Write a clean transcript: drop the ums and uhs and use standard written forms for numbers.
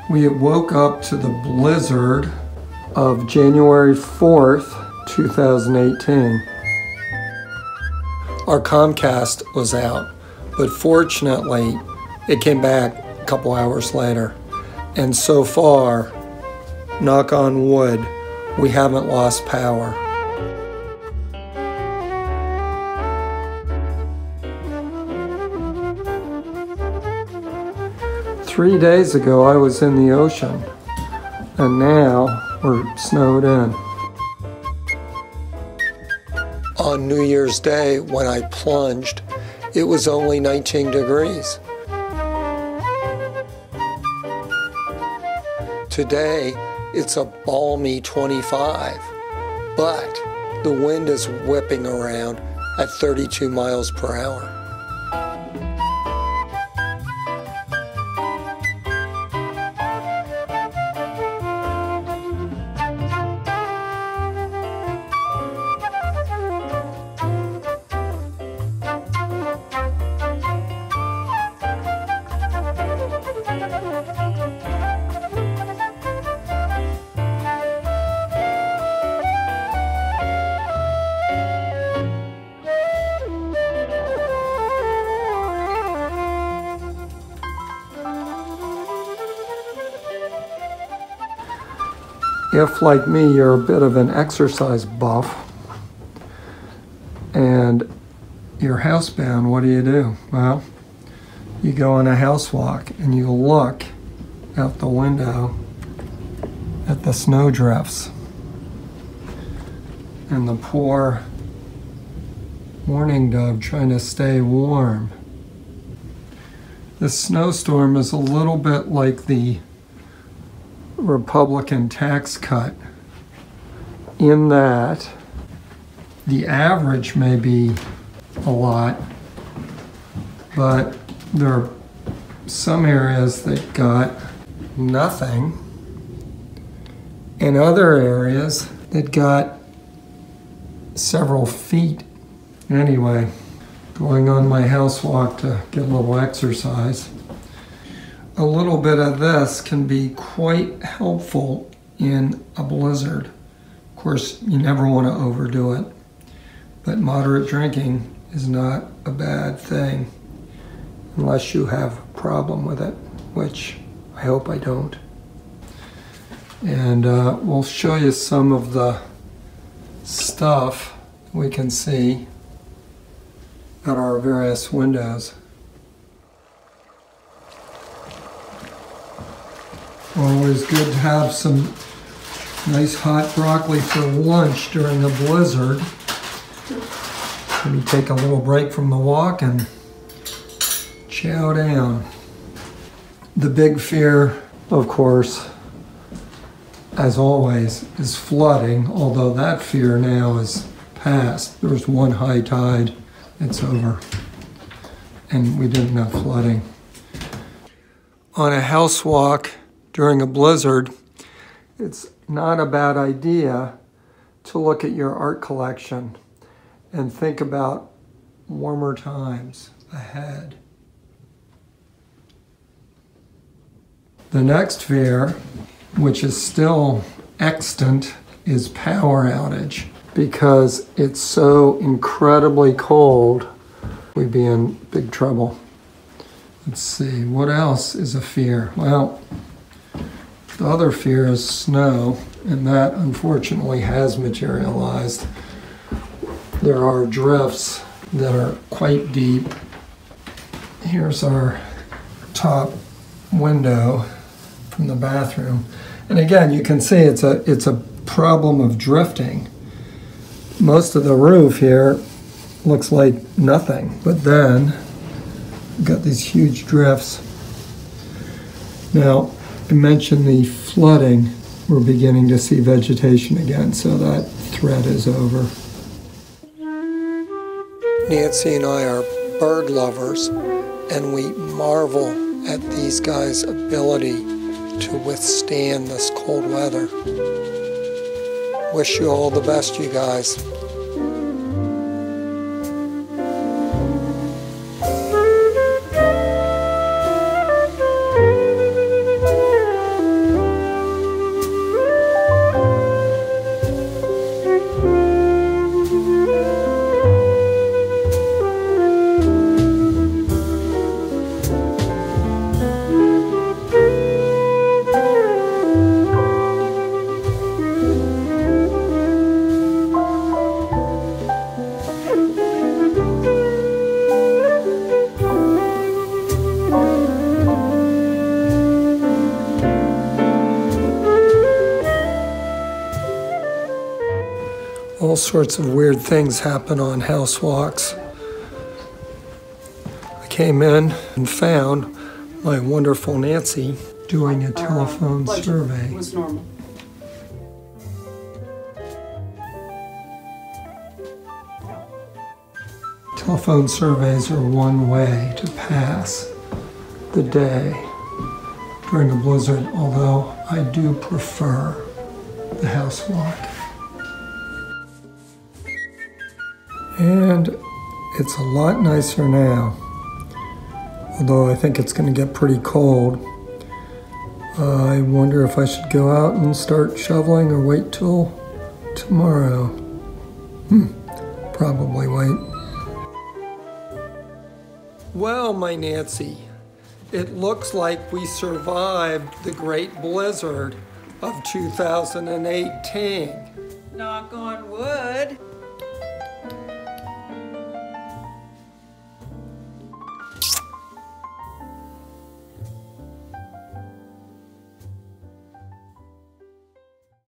We woke up to the blizzard of January 4th, 2018. Our Comcast was out, but fortunately it came back a couple hours later. And so far, knock on wood, we haven't lost power. Three days ago I was in the ocean, and now we're snowed in. On New Year's Day, when I plunged, it was only 19 degrees. Today, it's a balmy 25, but the wind is whipping around at 32 miles per hour. If, like me, you're a bit of an exercise buff and you're housebound, what do? Well, you go on a house walk and you look out the window at the snowdrifts and the poor mourning dove trying to stay warm. This snowstorm is a little bit like the Republican tax cut in that the average may be a lot, but there are some areas that got nothing and other areas that got several feet. Anyway, going on my house walk to get a little exercise. A little bit of this can be quite helpful in a blizzard. Of course, you never want to overdo it, but moderate drinking is not a bad thing unless you have a problem with it, which I hope I don't. And we'll show you some of the stuff we can see at our various windows. Always good to have some nice hot broccoli for lunch during a blizzard. Maybe take a little break from the walk and chow down. The big fear, of course, as always, is flooding, although that fear now is past. There was one high tide, it's over, and we didn't have flooding. On a house walk during a blizzard, it's not a bad idea to look at your art collection and think about warmer times ahead. The next fear, which is still extant, is power outage. Because it's so incredibly cold, we'd be in big trouble. Let's see, what else is a fear? Well, the other fear is snow, and that unfortunately has materialized. There are drifts that are quite deep. Here's our top window from the bathroom. And again, you can see it's a problem of drifting. Most of the roof here looks like nothing, but then we've got these huge drifts. Now, I mentioned the flooding. We're beginning to see vegetation again, so that threat is over. Nancy and I are bird lovers, and we marvel at these guys' ability to withstand this cold weather. Wish you all the best, you guys. all sorts of weird things happen on house walks. I came in and found my wonderful Nancy doing a telephone survey. It was normal. Telephone surveys are one way to pass the day during a blizzard, although I do prefer the house walk. And it's a lot nicer now, although I think it's going to get pretty cold. I wonder if I should go out and start shoveling or wait till tomorrow. Probably wait. Well, my Nancy, it looks like we survived the great blizzard of 2018. Knock on